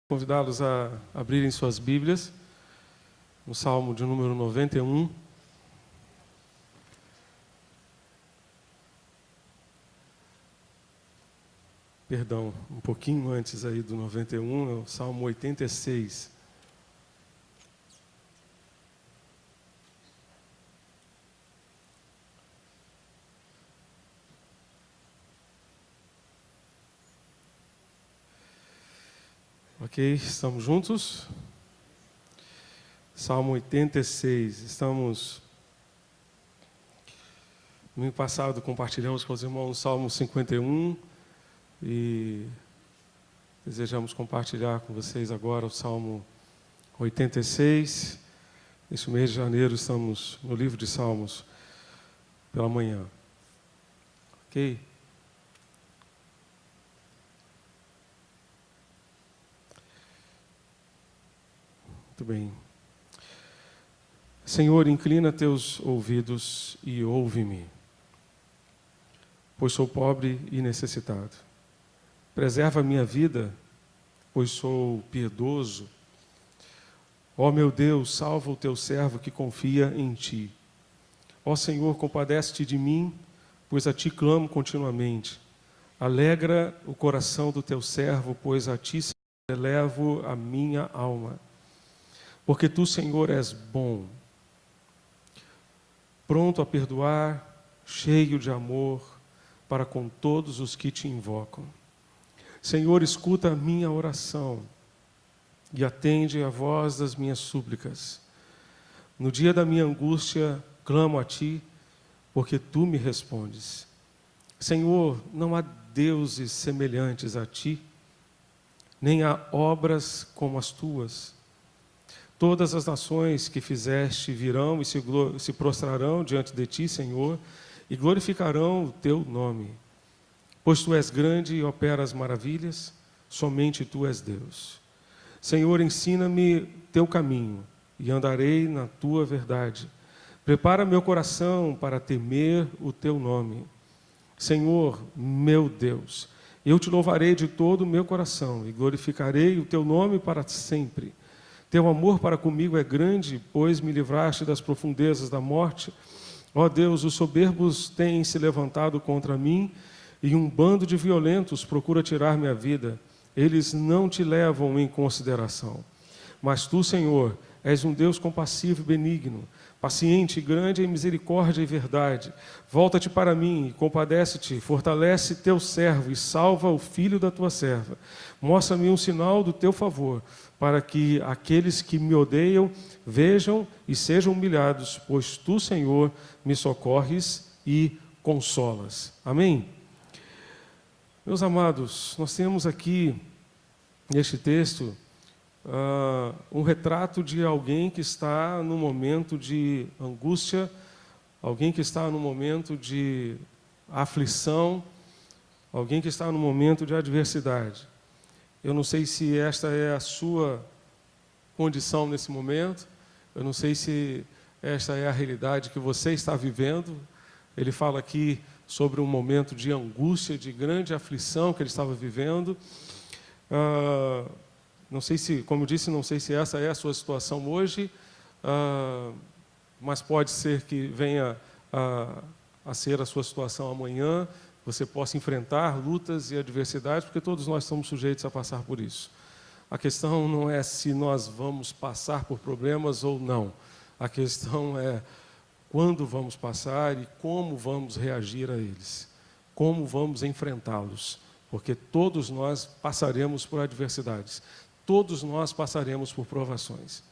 Convidá-los a abrirem suas Bíblias no Salmo de número 91. Perdão, um pouquinho antes aí do 91, é o Salmo 86. Ok, estamos juntos? Salmo 86. Estamos... No ano passado compartilhamos com os irmãos o Salmo 51 e desejamos compartilhar com vocês agora o Salmo 86. Neste mês de janeiro estamos no livro de Salmos pela manhã. Ok? Muito bem. Senhor, inclina teus ouvidos e ouve-me, pois sou pobre e necessitado. Preserva a minha vida, pois sou piedoso. Ó meu Deus, salva o teu servo que confia em ti. Ó Senhor, compadece-te de mim, pois a ti clamo continuamente. Alegra o coração do teu servo, pois a ti elevo a minha alma. Porque tu, Senhor, és bom, pronto a perdoar, cheio de amor para com todos os que te invocam. Senhor, escuta a minha oração e atende a voz das minhas súplicas. No dia da minha angústia, clamo a ti, porque tu me respondes. Senhor, não há deuses semelhantes a ti, nem há obras como as tuas. Todas as nações que fizeste virão e se prostrarão diante de ti, Senhor, e glorificarão o teu nome. Pois tu és grande e operas maravilhas, somente tu és Deus. Senhor, ensina-me teu caminho e andarei na tua verdade. Prepara meu coração para temer o teu nome. Senhor, meu Deus, eu te louvarei de todo o meu coração e glorificarei o teu nome para sempre. Teu amor para comigo é grande, pois me livraste das profundezas da morte. Ó Deus, os soberbos têm se levantado contra mim, e um bando de violentos procura tirar minha vida. Eles não te levam em consideração. Mas tu, Senhor, és um Deus compassivo e benigno, paciente, grande em misericórdia e verdade. Volta-te para mim e compadece-te, fortalece teu servo e salva o filho da tua serva. Mostra-me um sinal do teu favor, para que aqueles que me odeiam vejam e sejam humilhados, pois tu, Senhor, me socorres e consolas. Amém? Meus amados, nós temos aqui, neste texto, um retrato de alguém que está num momento de angústia, alguém que está num momento de aflição, alguém que está num momento de adversidade. Eu não sei se esta é a sua condição nesse momento, eu não sei se esta é a realidade que você está vivendo. Ele fala aqui sobre um momento de angústia, de grande aflição que ele estava vivendo. Não sei se, como eu disse, não sei se essa é a sua situação hoje, mas pode ser que venha a ser a sua situação amanhã, você possa enfrentar lutas e adversidades, porque todos nós estamos sujeitos a passar por isso. A questão não é se nós vamos passar por problemas ou não. A questão é quando vamos passar e como vamos reagir a eles, como vamos enfrentá-los, porque todos nós passaremos por adversidades, todos nós passaremos por provações.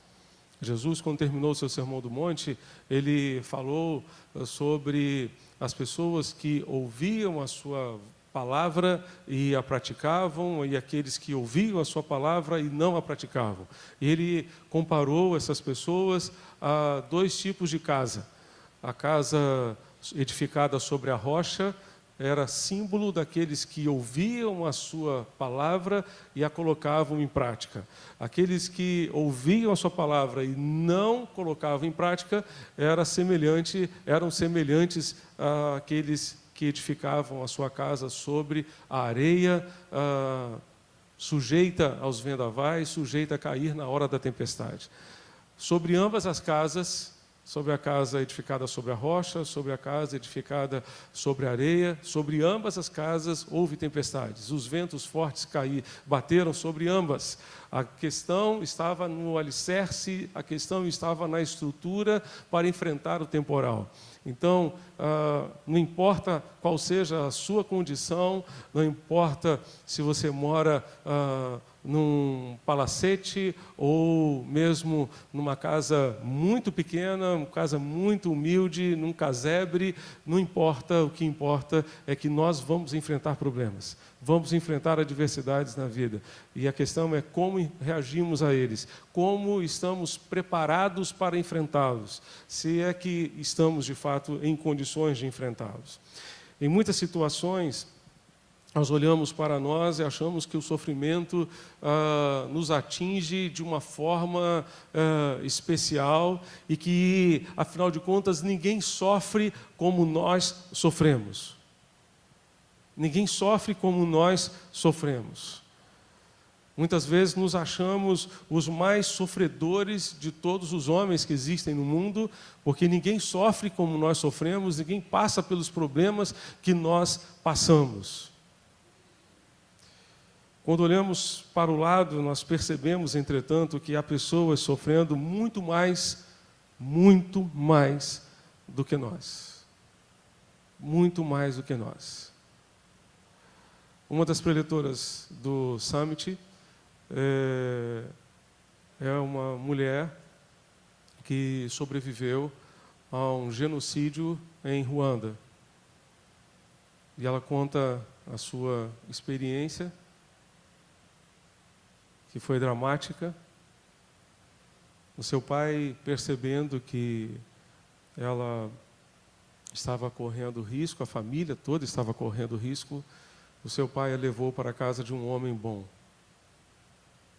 Jesus, quando terminou o seu Sermão do Monte, ele falou sobre as pessoas que ouviam a sua palavra e a praticavam, e aqueles que ouviam a sua palavra e não a praticavam. Ele comparou essas pessoas a dois tipos de casa. A casa edificada sobre a rocha era símbolo daqueles que ouviam a sua palavra e a colocavam em prática. Aqueles que ouviam a sua palavra e não colocavam em prática eram semelhantes àqueles que edificavam a sua casa sobre a areia sujeita aos vendavais, sujeita a cair na hora da tempestade. Sobre ambas as casas, sobre a casa edificada sobre a rocha, sobre a casa edificada sobre a areia, sobre ambas as casas houve tempestades. Os ventos fortes bateram sobre ambas. A questão estava no alicerce, a questão estava na estrutura para enfrentar o temporal. Então, não importa qual seja a sua condição, não importa se você mora num palacete ou mesmo numa casa muito pequena, uma casa muito humilde, num casebre, não importa, o que importa é que nós vamos enfrentar problemas, vamos enfrentar adversidades na vida. E a questão é como reagimos a eles, como estamos preparados para enfrentá-los, se é que estamos, de fato, em condições de enfrentá-los. Em muitas situações, nós olhamos para nós e achamos que o sofrimento nos atinge de uma forma especial e que, afinal de contas, ninguém sofre como nós sofremos. Ninguém sofre como nós sofremos. Muitas vezes nos achamos os mais sofredores de todos os homens que existem no mundo, porque ninguém sofre como nós sofremos, ninguém passa pelos problemas que nós passamos. Quando olhamos para o lado, nós percebemos, entretanto, que há pessoas sofrendo muito mais do que nós. Muito mais do que nós. Uma das preletoras do Summit é uma mulher que sobreviveu a um genocídio em Ruanda. E ela conta a sua experiência, que foi dramática. O seu pai, percebendo que ela estava correndo risco, a família toda estava correndo risco, o seu pai a levou para a casa de um homem bom.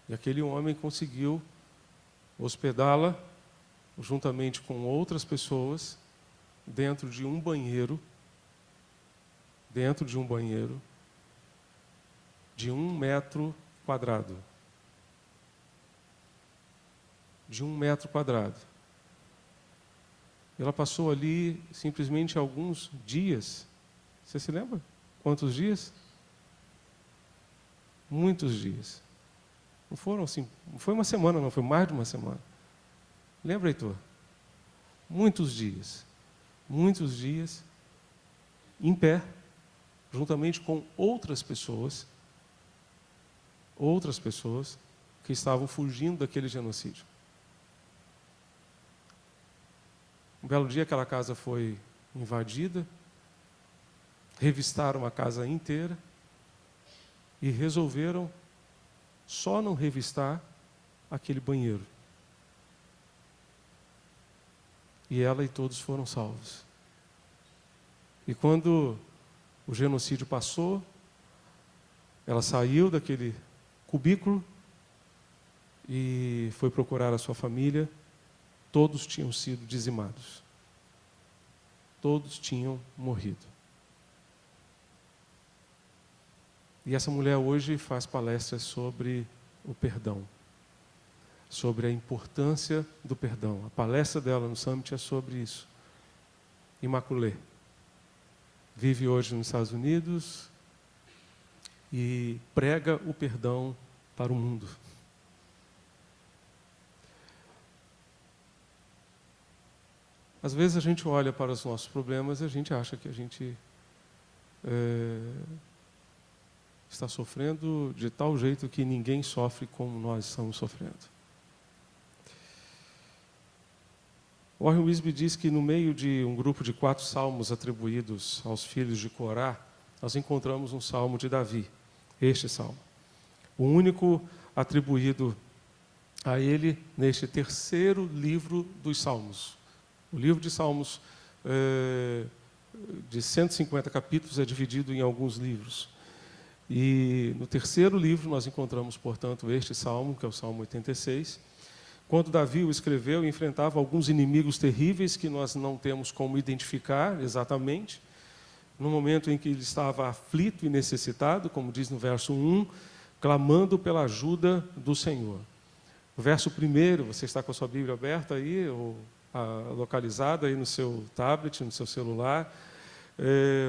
E aquele homem conseguiu hospedá-la, juntamente com outras pessoas, dentro de um banheiro de 1 metro quadrado. De 1 metro quadrado. Ela passou ali simplesmente alguns dias. Você se lembra? Quantos dias? Muitos dias. Não foram assim, não foi uma semana, não, foi mais de uma semana. Lembra, Heitor? Muitos dias, em pé, juntamente com outras pessoas que estavam fugindo daquele genocídio. Um belo dia aquela casa foi invadida, revistaram a casa inteira e resolveram só não revistar aquele banheiro. E ela e todos foram salvos. E quando o genocídio passou, ela saiu daquele cubículo e foi procurar a sua família. Todos tinham sido dizimados. Todos tinham morrido. E essa mulher hoje faz palestras sobre o perdão, sobre a importância do perdão. A palestra dela no Summit é sobre isso. Immaculée. Vive hoje nos Estados Unidos e prega o perdão para o mundo. Às vezes a gente olha para os nossos problemas e a gente acha que a gente está sofrendo de tal jeito que ninguém sofre como nós estamos sofrendo. Warren Wiersbe diz que no meio de um grupo de 4 salmos atribuídos aos filhos de Corá, nós encontramos um salmo de Davi, este salmo. O único atribuído a ele neste 3º livro dos Salmos. O livro de Salmos, de 150 capítulos, é dividido em alguns livros. E no 3º livro nós encontramos, portanto, este salmo, que é o Salmo 86. Quando Davi o escreveu, enfrentava alguns inimigos terríveis que nós não temos como identificar exatamente. No momento em que ele estava aflito e necessitado, como diz no verso 1, clamando pela ajuda do Senhor. O verso 1, você está com a sua Bíblia aberta aí, ou localizada aí no seu tablet, no seu celular.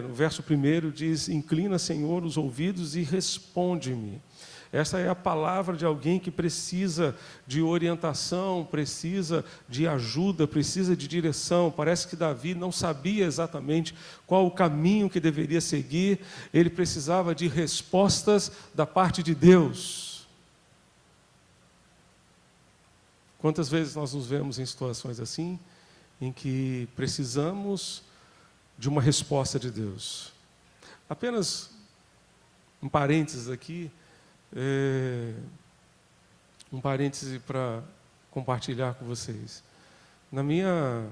No verso 1 diz: inclina, Senhor, os ouvidos e responde-me. Essa é a palavra de alguém que precisa de orientação, precisa de ajuda, precisa de direção. Parece que Davi não sabia exatamente qual o caminho que deveria seguir. Ele precisava de respostas da parte de Deus. Quantas vezes nós nos vemos em situações assim, em que precisamos de uma resposta de Deus? Apenas um parênteses aqui, um parêntese para compartilhar com vocês. Na minha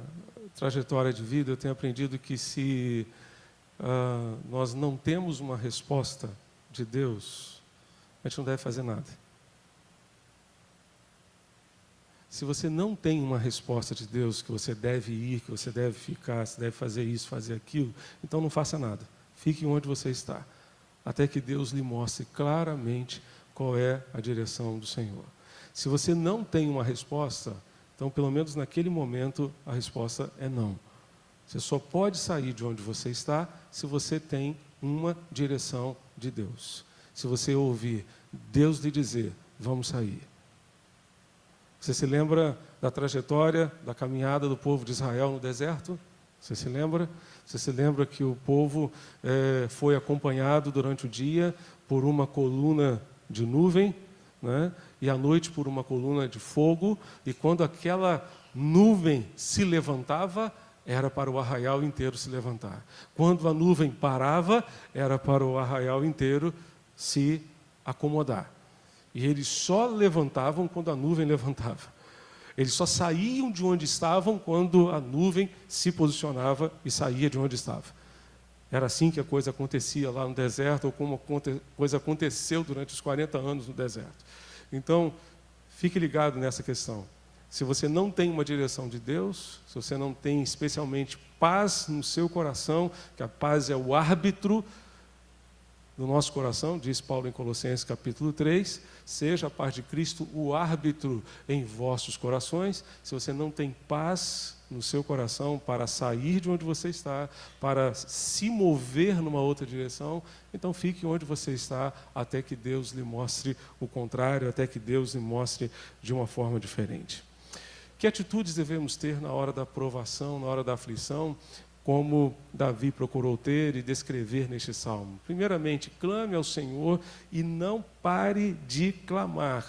trajetória de vida, eu tenho aprendido que se nós não temos uma resposta de Deus, a gente não deve fazer nada. Se você não tem uma resposta de Deus, que você deve ir, que você deve ficar, você deve fazer isso, fazer aquilo, então não faça nada. Fique onde você está, até que Deus lhe mostre claramente qual é a direção do Senhor. Se você não tem uma resposta, então, pelo menos naquele momento, a resposta é não. Você só pode sair de onde você está se você tem uma direção de Deus. Se você ouvir Deus lhe dizer, vamos sair. Você se lembra da trajetória, da caminhada do povo de Israel no deserto? Você se lembra? Você se lembra que o povo foi acompanhado durante o dia por uma coluna de nuvem, né? E à noite por uma coluna de fogo, e quando aquela nuvem se levantava, era para o arraial inteiro se levantar. Quando a nuvem parava, era para o arraial inteiro se acomodar. E eles só levantavam quando a nuvem levantava. Eles só saíam de onde estavam quando a nuvem se posicionava e saía de onde estava. Era assim que a coisa acontecia lá no deserto, ou como a coisa aconteceu durante os 40 anos no deserto. Então, fique ligado nessa questão. Se você não tem uma direção de Deus, se você não tem especialmente paz no seu coração, que a paz é o árbitro do nosso coração, diz Paulo em Colossenses capítulo 3, seja a paz de Cristo o árbitro em vossos corações. Se você não tem paz no seu coração para sair de onde você está, para se mover numa outra direção, então fique onde você está até que Deus lhe mostre o contrário, até que Deus lhe mostre de uma forma diferente. Que atitudes devemos ter na hora da provação, na hora da aflição, como Davi procurou ter e descrever neste salmo? Primeiramente, clame ao Senhor e não pare de clamar.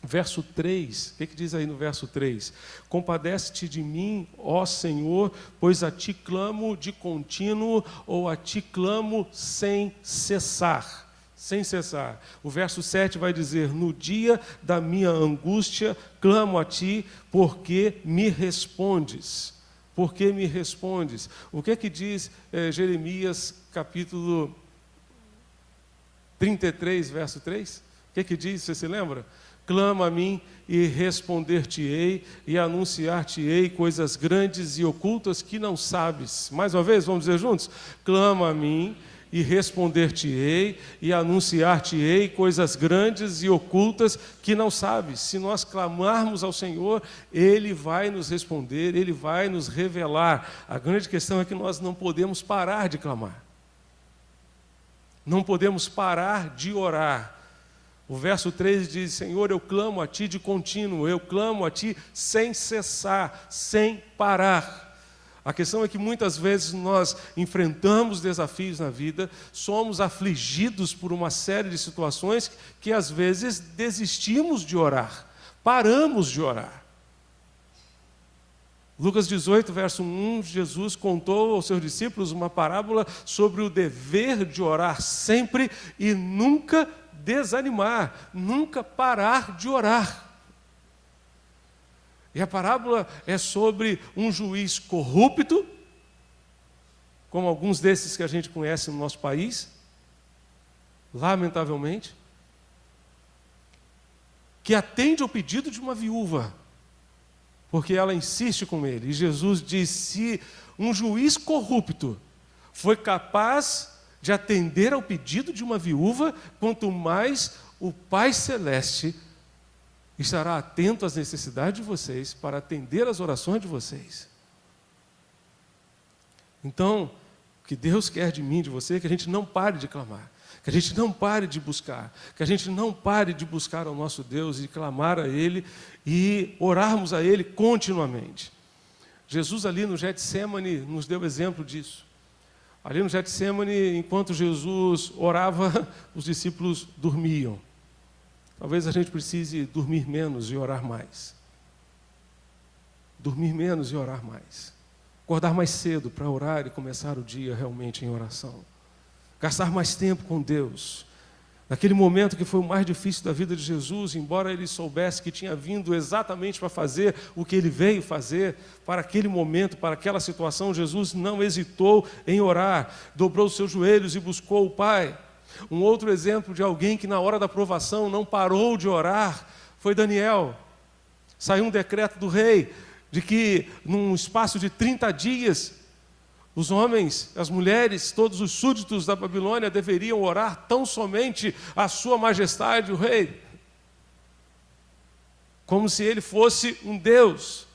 Verso 3, o que diz aí no verso 3? Compadece-te de mim, ó Senhor, pois a ti clamo de contínuo, ou a ti clamo sem cessar. Sem cessar. O verso 7 vai dizer, no dia da minha angústia, clamo a ti, porque me respondes. Porque me respondes. O que é que diz Jeremias, capítulo 33, verso 3? O que é que diz, você se lembra? Clama a mim e responder-te-ei e anunciar-te-ei coisas grandes e ocultas que não sabes. Mais uma vez, vamos dizer juntos? Clama a mim e responder-te-ei e anunciar-te-ei coisas grandes e ocultas que não sabes. Se nós clamarmos ao Senhor, Ele vai nos responder, Ele vai nos revelar. A grande questão é que nós não podemos parar de clamar. Não podemos parar de orar. O verso 3 diz, Senhor, eu clamo a Ti de contínuo, eu clamo a Ti sem cessar, sem parar. A questão é que muitas vezes nós enfrentamos desafios na vida, somos afligidos por uma série de situações que às vezes desistimos de orar, paramos de orar. Lucas 18, verso 1, Jesus contou aos seus discípulos uma parábola sobre o dever de orar sempre e nunca desanimar, nunca parar de orar. E a parábola é sobre um juiz corrupto, como alguns desses que a gente conhece no nosso país, lamentavelmente, que atende ao pedido de uma viúva, porque ela insiste com ele. E Jesus diz, se um juiz corrupto foi capaz de atender ao pedido de uma viúva, quanto mais o Pai Celeste estará atento às necessidades de vocês para atender às orações de vocês. Então, o que Deus quer de mim, de você, é que a gente não pare de clamar, que a gente não pare de buscar, que a gente não pare de buscar ao nosso Deus e clamar a Ele e orarmos a Ele continuamente. Jesus ali no Getsemane nos deu exemplo disso. Ali no Getsemane, enquanto Jesus orava, os discípulos dormiam. Talvez a gente precise dormir menos e orar mais. Dormir menos e orar mais. Acordar mais cedo para orar e começar o dia realmente em oração. Gastar mais tempo com Deus. Naquele momento que foi o mais difícil da vida de Jesus, embora ele soubesse que tinha vindo exatamente para fazer o que ele veio fazer, para aquele momento, para aquela situação, Jesus não hesitou em orar, dobrou os seus joelhos e buscou o Pai. Um outro exemplo de alguém que na hora da provação não parou de orar foi Daniel. Saiu um decreto do rei de que num espaço de 30 dias os homens, as mulheres, todos os súditos da Babilônia deveriam orar tão somente a sua majestade, o rei, como se ele fosse um Deus.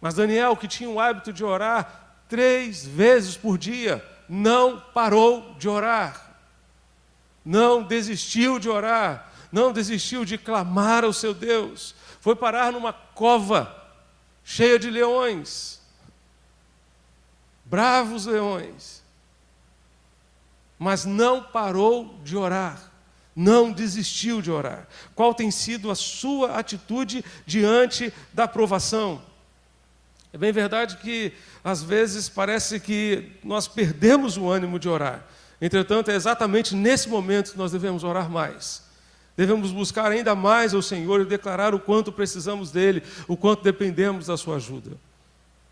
Mas Daniel, que tinha o hábito de orar 3 vezes por dia, não parou de orar. Não desistiu de orar, não desistiu de clamar ao seu Deus. Foi parar numa cova cheia de leões, bravos leões, mas não parou de orar, não desistiu de orar. Qual tem sido a sua atitude diante da provação? É bem verdade que às vezes parece que nós perdemos o ânimo de orar. Entretanto, é exatamente nesse momento que nós devemos orar mais. Devemos buscar ainda mais ao Senhor e declarar o quanto precisamos dEle, o quanto dependemos da sua ajuda.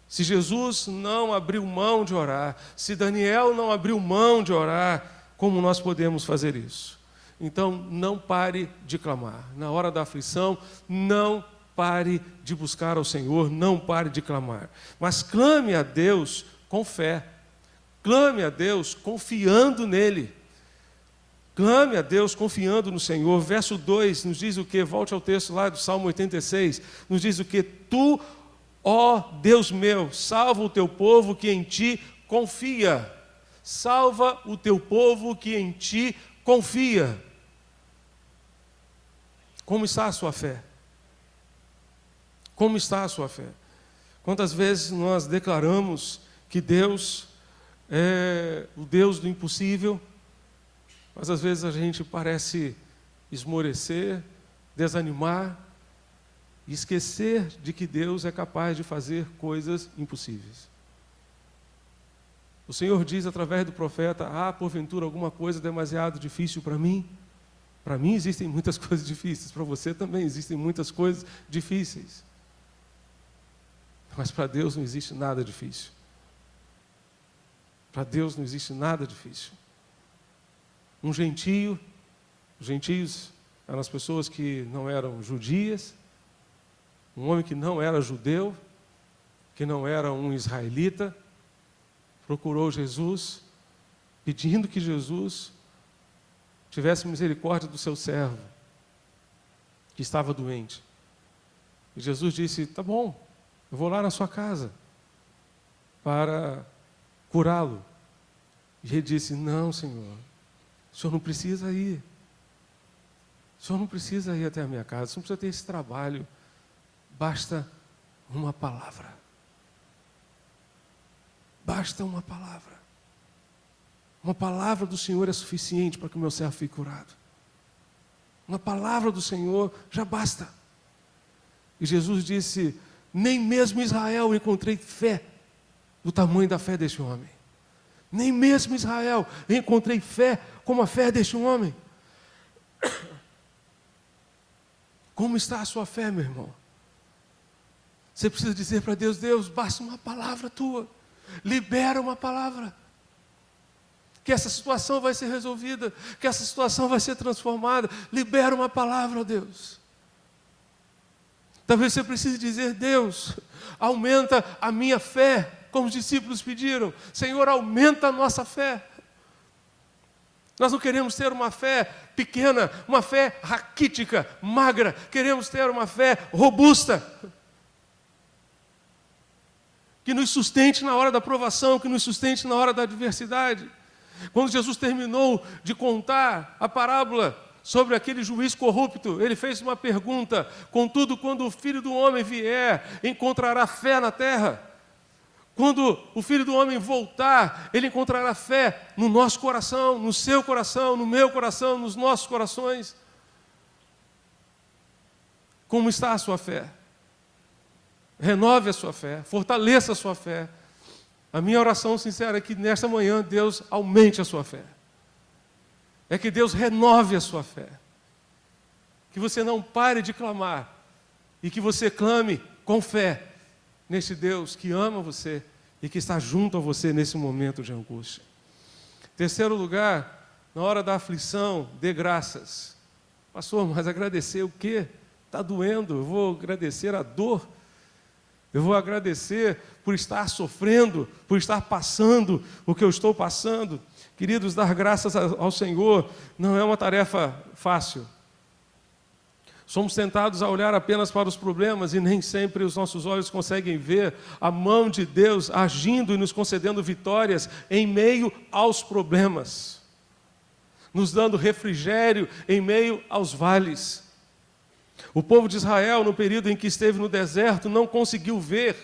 Se Jesus não abriu mão de orar, se Daniel não abriu mão de orar, como nós podemos fazer isso? Então, não pare de clamar. Na hora da aflição, não pare de buscar ao Senhor, não pare de clamar. Mas clame a Deus com fé. Clame a Deus confiando nele. Clame a Deus confiando no Senhor. Verso 2 nos diz o quê? Volte ao texto lá do Salmo 86. Nos diz o quê? Tu, ó Deus meu, salva o teu povo que em ti confia. Salva o teu povo que em ti confia. Como está a sua fé? Como está a sua fé? Quantas vezes nós declaramos que Deus é o Deus do impossível, mas às vezes a gente parece esmorecer, desanimar e esquecer de que Deus é capaz de fazer coisas impossíveis. O Senhor diz através do profeta: porventura alguma coisa demasiado difícil para mim? Para mim existem muitas coisas difíceis, para você também existem muitas coisas difíceis. Mas para Deus não existe nada difícil. Para Deus não existe nada difícil. Um gentio, os gentios eram as pessoas que não eram judias, um homem que não era judeu, que não era um israelita, procurou Jesus, pedindo que Jesus tivesse misericórdia do seu servo, que estava doente. E Jesus disse: tá bom, eu vou lá na sua casa para curá-lo. E ele disse: não, Senhor, o Senhor não precisa ir. O Senhor não precisa ir até a minha casa, o Senhor não precisa ter esse trabalho. Basta uma palavra. Basta uma palavra. Uma palavra do Senhor é suficiente para que o meu servo fique curado. Uma palavra do Senhor já basta. E Jesus disse: nem mesmo em Israel eu encontrei fé do tamanho da fé deste homem. Nem mesmo em Israel eu encontrei fé como a fé deste homem. Como está a sua fé, meu irmão? Você precisa dizer para Deus: Deus, basta uma palavra tua. Libera uma palavra. Que essa situação vai ser resolvida, que essa situação vai ser transformada. Libera uma palavra, ó Deus. Talvez você precise dizer: Deus, aumenta a minha fé, como os discípulos pediram. Senhor, aumenta a nossa fé. Nós não queremos ter uma fé pequena, uma fé raquítica, magra. Queremos ter uma fé robusta, que nos sustente na hora da provação, que nos sustente na hora da adversidade. Quando Jesus terminou de contar a parábola sobre aquele juiz corrupto, ele fez uma pergunta: contudo, quando o Filho do Homem vier, encontrará fé na terra? Quando o Filho do Homem voltar, ele encontrará fé no nosso coração, no seu coração, no meu coração, nos nossos corações? Como está a sua fé? Renove a sua fé, fortaleça a sua fé. A minha oração sincera é que nesta manhã Deus aumente a sua fé. É que Deus renove a sua fé. Que você não pare de clamar e que você clame com fé nesse Deus que ama você e que está junto a você nesse momento de angústia. Terceiro lugar, na hora da aflição, dê graças. Pastor, mas agradecer o quê? Está doendo, eu vou agradecer a dor. Eu vou agradecer por estar sofrendo, por estar passando o que eu estou passando. Queridos, dar graças ao Senhor não é uma tarefa fácil. Somos tentados a olhar apenas para os problemas e nem sempre os nossos olhos conseguem ver a mão de Deus agindo e nos concedendo vitórias em meio aos problemas, nos dando refrigério em meio aos vales. O povo de Israel, no período em que esteve no deserto, não conseguiu ver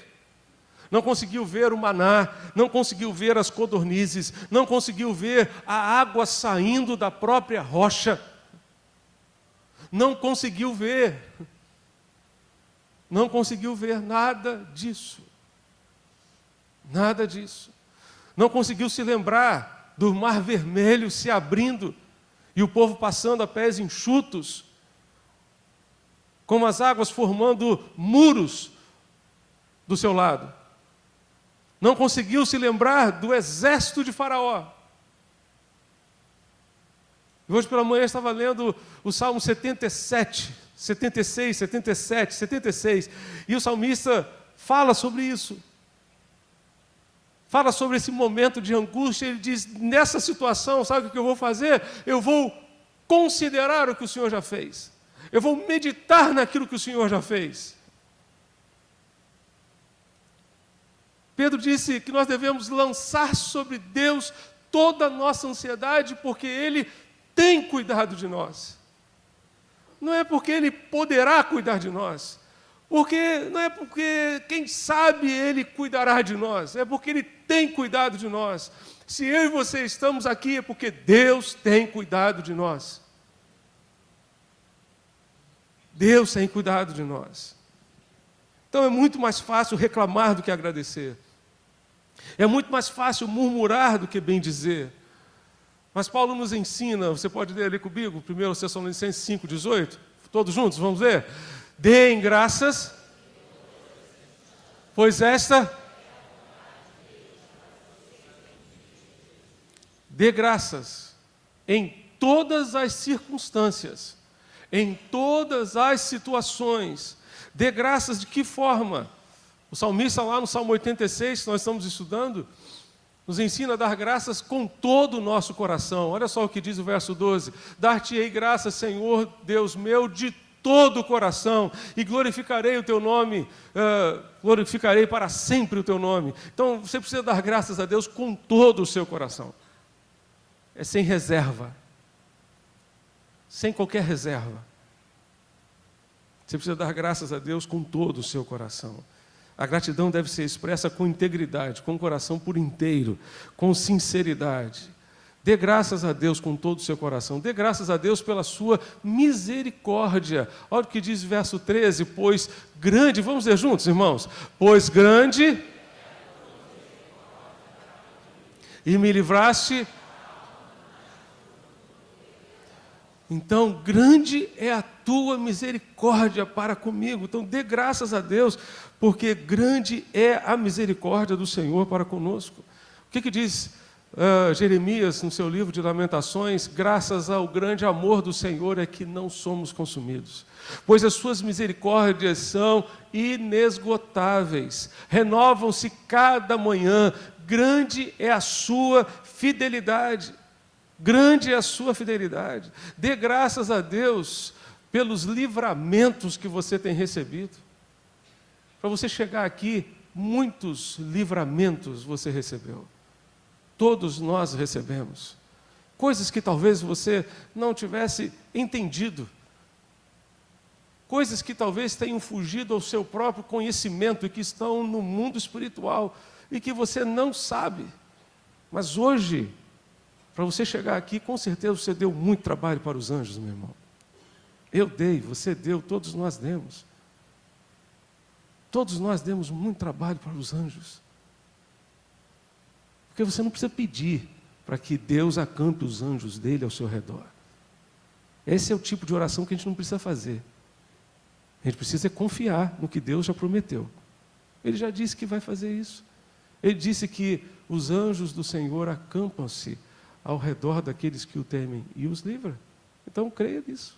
o maná, não conseguiu ver as codornizes, não conseguiu ver a água saindo da própria rocha. Não conseguiu ver nada disso. Nada disso. Não conseguiu se lembrar do Mar Vermelho se abrindo e o povo passando a pés enxutos, como as águas formando muros do seu lado. Não conseguiu se lembrar do exército de Faraó. Hoje pela manhã eu estava lendo o Salmo 76, e o salmista fala sobre isso. Fala sobre esse momento de angústia. Ele diz: nessa situação, sabe o que eu vou fazer? Eu vou considerar o que o Senhor já fez. Eu vou meditar naquilo que o Senhor já fez. Pedro disse que nós devemos lançar sobre Deus toda a nossa ansiedade, porque Ele tem cuidado de nós. Não é porque Ele poderá cuidar de nós, não é porque, quem sabe, Ele cuidará de nós, é porque Ele tem cuidado de nós. Se eu e você estamos aqui, é porque Deus tem cuidado de nós. Deus tem cuidado de nós. Então é muito mais fácil reclamar do que agradecer. É muito mais fácil murmurar do que bem dizer. Mas Paulo nos ensina, você pode ler ali comigo, 1 Tessalonicenses 5,18, todos juntos, vamos ler? Deem graças, pois dê graças em todas as circunstâncias, em todas as situações. Dê graças de que forma? O salmista lá no Salmo 86, que nós estamos estudando, nos ensina a dar graças com todo o nosso coração. Olha só o que diz o verso 12: dar-te-ei graças, Senhor Deus meu, de todo o coração, e glorificarei o teu nome, glorificarei para sempre o teu nome. Então você precisa dar graças a Deus com todo o seu coração. É sem reserva. Sem qualquer reserva. Você precisa dar graças a Deus com todo o seu coração. A gratidão deve ser expressa com integridade, com o coração por inteiro, com sinceridade. Dê graças a Deus com todo o seu coração. Dê graças a Deus pela sua misericórdia. Olha o que diz o verso 13: pois grande, vamos ler juntos, irmãos? Pois grande e me livraste. Então, grande é a tua misericórdia para comigo. Então, dê graças a Deus, porque grande é a misericórdia do Senhor para conosco. O que diz Jeremias no seu livro de Lamentações? Graças ao grande amor do Senhor é que não somos consumidos, pois as suas misericórdias são inesgotáveis, renovam-se cada manhã, grande é a sua fidelidade. Grande é a sua fidelidade. Dê graças a Deus pelos livramentos que você tem recebido. Para você chegar aqui, muitos livramentos você recebeu. Todos nós recebemos. Coisas que talvez você não tivesse entendido. Coisas que talvez tenham fugido ao seu próprio conhecimento e que estão no mundo espiritual e que você não sabe. Mas hoje, para você chegar aqui, com certeza você deu muito trabalho para os anjos, meu irmão. Eu dei, você deu, todos nós demos. Todos nós demos muito trabalho para os anjos. Porque você não precisa pedir para que Deus acampe os anjos dele ao seu redor. Esse é o tipo de oração que a gente não precisa fazer. A gente precisa confiar no que Deus já prometeu. Ele já disse que vai fazer isso. Ele disse que os anjos do Senhor acampam-se ao redor daqueles que o temem e os livra. Então, creia nisso.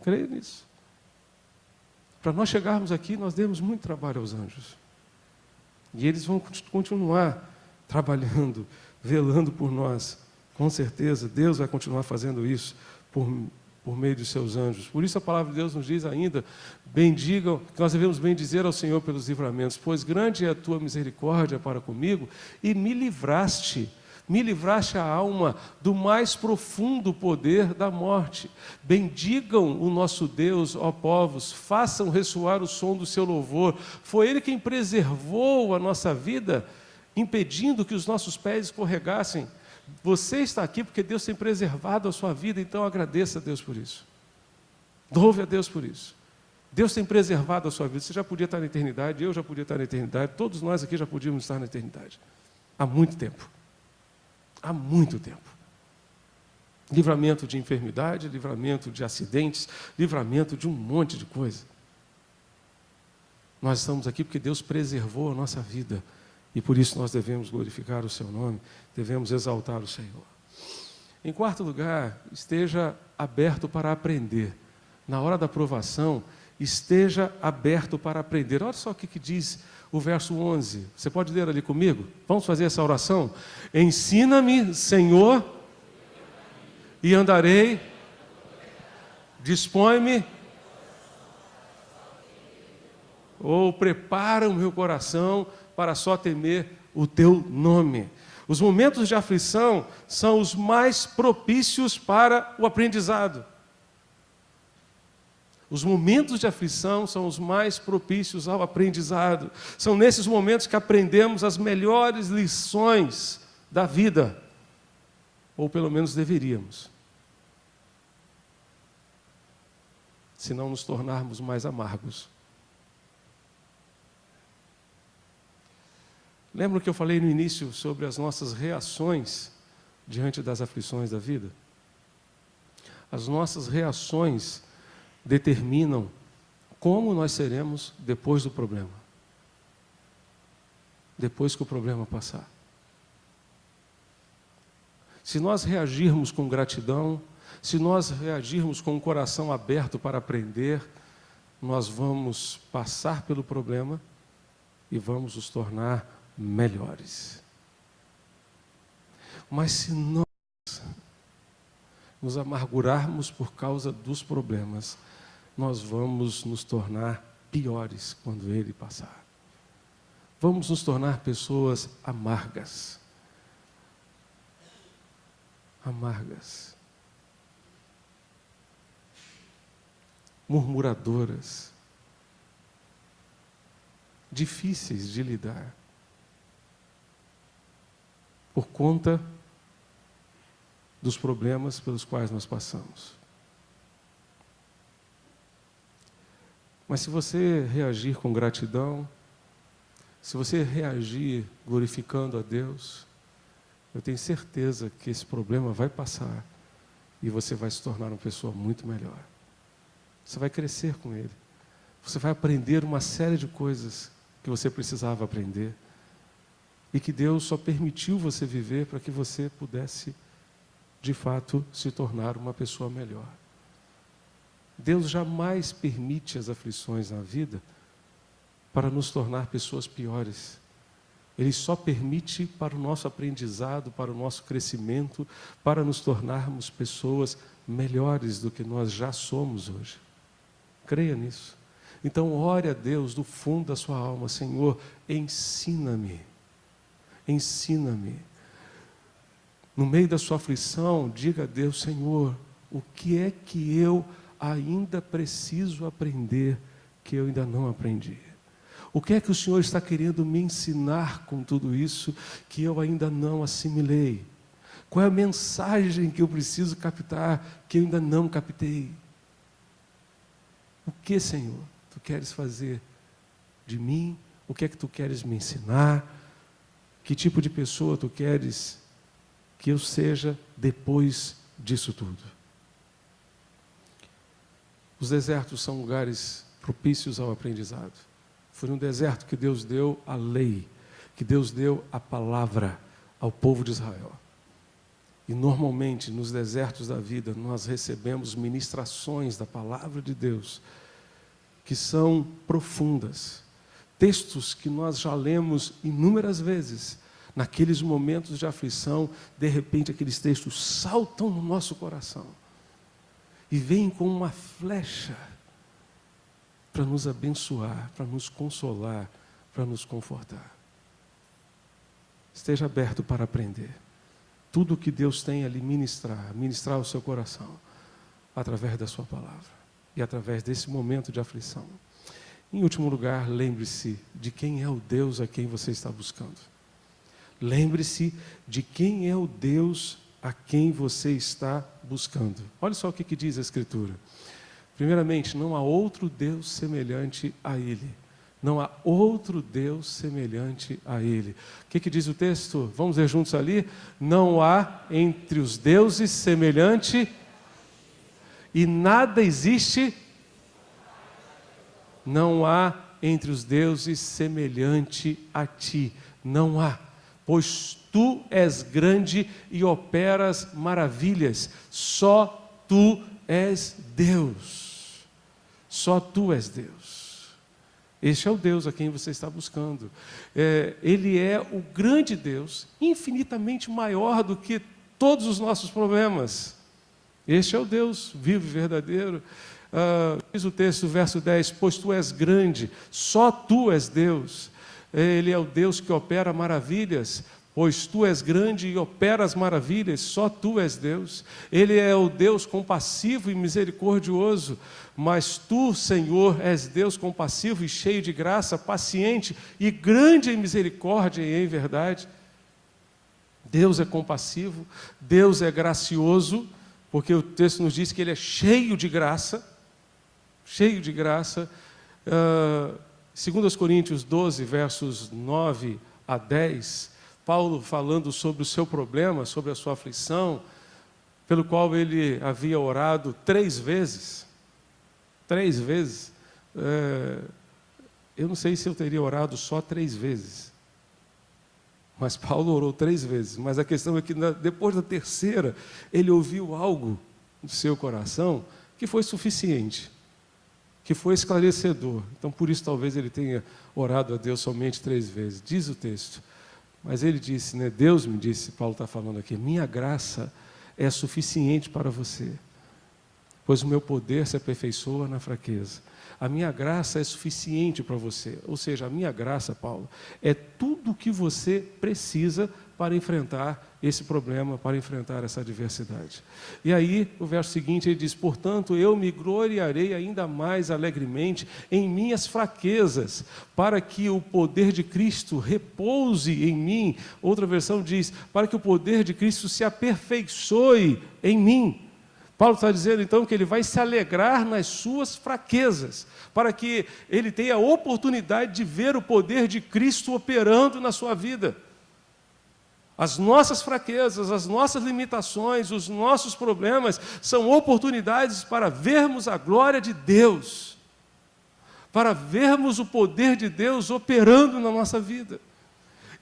Creia nisso. Para nós chegarmos aqui, nós demos muito trabalho aos anjos. E eles vão continuar trabalhando, velando por nós. Com certeza, Deus vai continuar fazendo isso por meio de seus anjos. Por isso a palavra de Deus nos diz ainda, bendigam, que nós devemos bendizer ao Senhor pelos livramentos, pois grande é a tua misericórdia para comigo, e me livraste a alma do mais profundo poder da morte. Bendigam o nosso Deus, ó povos, façam ressoar o som do seu louvor. Foi Ele quem preservou a nossa vida, impedindo que os nossos pés escorregassem. Você está aqui porque Deus tem preservado a sua vida, então agradeça a Deus por isso. Louve a Deus por isso. Deus tem preservado a sua vida. Você já podia estar na eternidade, eu já podia estar na eternidade, todos nós aqui já podíamos estar na eternidade. Há muito tempo. Há muito tempo. Livramento de enfermidade, livramento de acidentes, livramento de um monte de coisa. Nós estamos aqui porque Deus preservou a nossa vida. E por isso nós devemos glorificar o seu nome, devemos exaltar o Senhor. Em quarto lugar, esteja aberto para aprender. Na hora da provação, esteja aberto para aprender. Olha só o que diz o verso 11. Você pode ler ali comigo? Vamos fazer essa oração? Ensina-me, Senhor, e andarei. Dispõe-me. Ou prepara o meu coração para só temer o teu nome. Os momentos de aflição são os mais propícios para o aprendizado. Os momentos de aflição são os mais propícios ao aprendizado. São nesses momentos que aprendemos as melhores lições da vida. Ou pelo menos deveríamos. Se não nos tornarmos mais amargos. Lembra que eu falei no início sobre as nossas reações diante das aflições da vida? As nossas reações determinam como nós seremos depois do problema. Depois que o problema passar. Se nós reagirmos com gratidão, se nós reagirmos com o coração aberto para aprender, nós vamos passar pelo problema e vamos nos tornar melhores. Mas se nós nos amargurarmos por causa dos problemas, nós vamos nos tornar piores quando ele passar. Vamos nos tornar pessoas amargas. Amargas. Murmuradoras. Difíceis de lidar. Por conta dos problemas pelos quais nós passamos. Mas se você reagir com gratidão, se você reagir glorificando a Deus, eu tenho certeza que esse problema vai passar e você vai se tornar uma pessoa muito melhor. Você vai crescer com ele. Você vai aprender uma série de coisas que você precisava aprender e que Deus só permitiu você viver para que você pudesse, de fato, se tornar uma pessoa melhor. Deus jamais permite as aflições na vida para nos tornar pessoas piores. Ele só permite para o nosso aprendizado, para o nosso crescimento, para nos tornarmos pessoas melhores do que nós já somos hoje. Creia nisso. Então, ore a Deus do fundo da sua alma: Senhor, ensina-me. Ensina-me. No meio da sua aflição, diga a Deus: Senhor, o que é que eu ainda preciso aprender que eu ainda não aprendi? O que é que o Senhor está querendo me ensinar com tudo isso que eu ainda não assimilei? Qual é a mensagem que eu preciso captar que eu ainda não captei? O que, Senhor, Tu queres fazer de mim? O que é que Tu queres me ensinar? Que tipo de pessoa Tu queres que eu seja depois disso tudo? Os desertos são lugares propícios ao aprendizado. Foi no deserto que Deus deu a lei, que Deus deu a palavra ao povo de Israel. E normalmente nos desertos da vida nós recebemos ministrações da palavra de Deus que são profundas. Textos que nós já lemos inúmeras vezes. Naqueles momentos de aflição, de repente aqueles textos saltam no nosso coração e vêm como uma flecha para nos abençoar, para nos consolar, para nos confortar. Esteja aberto para aprender. Tudo o que Deus tem a lhe ministrar o seu coração, através da sua palavra e através desse momento de aflição. Em último lugar, lembre-se de quem é o Deus a quem você está buscando. Lembre-se de quem é o Deus a quem você está buscando. Olha só o que diz a Escritura. Primeiramente, não há outro Deus semelhante a Ele. Não há outro Deus semelhante a Ele. O que diz o texto? Vamos ler juntos ali? Não há entre os deuses semelhante e nada existe. Não há entre os deuses semelhante a Ti. Não há. Pois Tu és grande e operas maravilhas. Só Tu és Deus. Só Tu és Deus. Este é o Deus a quem você está buscando. Ele é o grande Deus, infinitamente maior do que todos os nossos problemas. Este é o Deus vivo e verdadeiro. Diz o texto, verso 10, pois Tu és grande, só Tu és Deus. Ele é o Deus que opera maravilhas. Pois Tu és grande e operas maravilhas, só Tu és Deus. Ele é o Deus compassivo e misericordioso, mas Tu, Senhor, és Deus compassivo e cheio de graça, paciente e grande em misericórdia e em verdade. Deus é compassivo, Deus é gracioso, porque o texto nos diz que Ele é cheio de graça, 2 Coríntios 12, versos 9 a 10, Paulo falando sobre o seu problema, sobre a sua aflição, pelo qual ele havia orado 3 vezes. 3 vezes. Eu não sei se eu teria orado só 3 vezes. Mas Paulo orou 3 vezes. Mas a questão é que depois da 3ª, ele ouviu algo no seu coração que foi suficiente, que foi esclarecedor. Então, por isso, talvez ele tenha orado a Deus somente 3 vezes. Diz o texto. Mas ele disse, Deus me disse, Paulo está falando aqui, minha graça é suficiente para você, pois o meu poder se aperfeiçoa na fraqueza. A minha graça é suficiente para você. Ou seja, a minha graça, Paulo, é tudo o que você precisa para enfrentar esse problema, para enfrentar essa adversidade. E aí, o verso seguinte, ele diz, portanto, eu me gloriarei ainda mais alegremente em minhas fraquezas, para que o poder de Cristo repouse em mim. Outra versão diz, para que o poder de Cristo se aperfeiçoe em mim. Paulo está dizendo então que ele vai se alegrar nas suas fraquezas, para que ele tenha a oportunidade de ver o poder de Cristo operando na sua vida. As nossas fraquezas, as nossas limitações, os nossos problemas são oportunidades para vermos a glória de Deus, para vermos o poder de Deus operando na nossa vida.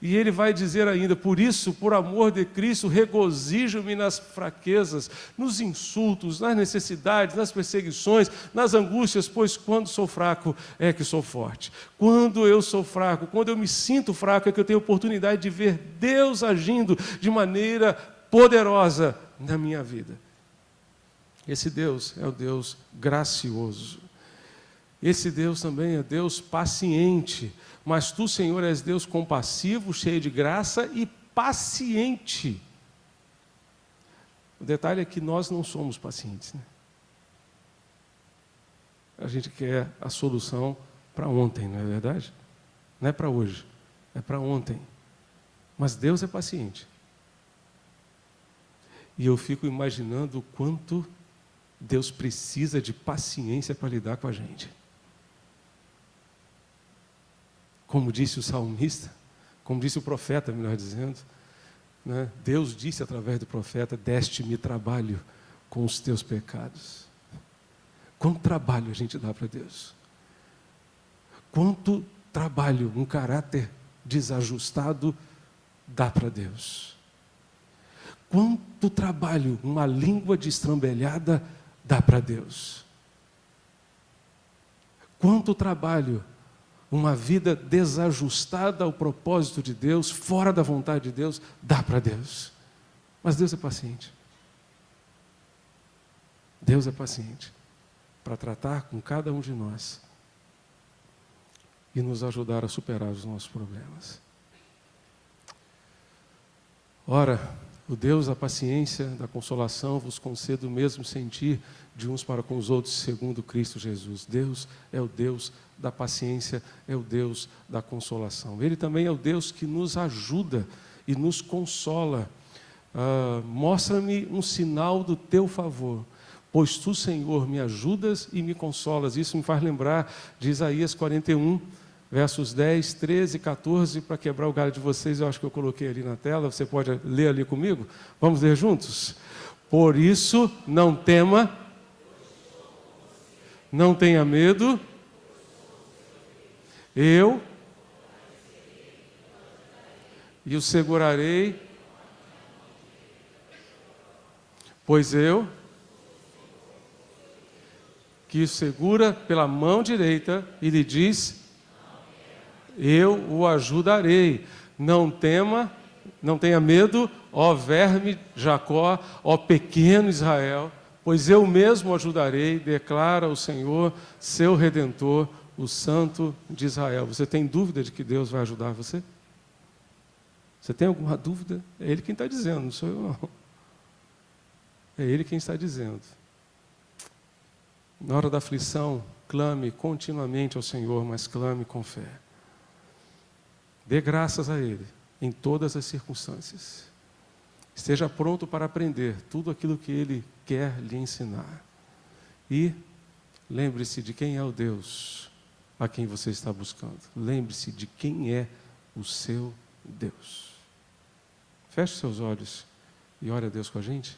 E ele vai dizer ainda: por isso, por amor de Cristo, regozijo-me nas fraquezas, nos insultos, nas necessidades, nas perseguições, nas angústias, pois quando sou fraco é que sou forte. Quando eu sou fraco, quando eu me sinto fraco, é que eu tenho oportunidade de ver Deus agindo de maneira poderosa na minha vida. Esse Deus é o Deus gracioso. Esse Deus também é Deus paciente. Mas tu, Senhor, és Deus compassivo, cheio de graça e paciente. O detalhe é que nós não somos pacientes, né? A gente quer a solução para ontem, não é verdade? Não é para hoje, é para ontem. Mas Deus é paciente. E eu fico imaginando o quanto Deus precisa de paciência para lidar com a gente. Como disse o salmista, como disse o profeta, melhor dizendo, né? Deus disse através do profeta: deste-me trabalho com os teus pecados. Quanto trabalho a gente dá para Deus? Quanto trabalho um caráter desajustado dá para Deus? Quanto trabalho uma língua destrambelhada dá para Deus? Quanto trabalho uma vida desajustada ao propósito de Deus, fora da vontade de Deus, dá para Deus? Mas Deus é paciente. Deus é paciente para tratar com cada um de nós e nos ajudar a superar os nossos problemas. Ora, o Deus da paciência, da consolação, vos concede o mesmo sentir de uns para com os outros, segundo Cristo Jesus. Deus é o Deus da paciência, é o Deus da consolação. Ele também é o Deus que nos ajuda e nos consola. Mostra-me um sinal do teu favor, pois tu, Senhor, me ajudas e me consolas. Isso me faz lembrar de Isaías 41, versos 10, 13 e 14, para quebrar o galho de vocês. Eu acho que eu coloquei ali na tela, você pode ler ali comigo? Vamos ler juntos? Por isso, não tema, não tenha medo, eu e o segurarei, pois eu que o segura pela mão direita e lhe diz: eu o ajudarei. Não tema, não tenha medo, ó verme Jacó, ó pequeno Israel, pois eu mesmo o ajudarei, declara o Senhor, seu Redentor, o Santo de Israel. Você tem dúvida de que Deus vai ajudar você? Você tem alguma dúvida? É Ele quem está dizendo, não sou eu não. É Ele quem está dizendo. Na hora da aflição, clame continuamente ao Senhor, mas clame com fé. Dê graças a Ele em todas as circunstâncias. Esteja pronto para aprender tudo aquilo que Ele quer lhe ensinar. E lembre-se de quem é o Deus a quem você está buscando. Lembre-se de quem é o seu Deus. Feche seus olhos e ore a Deus com a gente.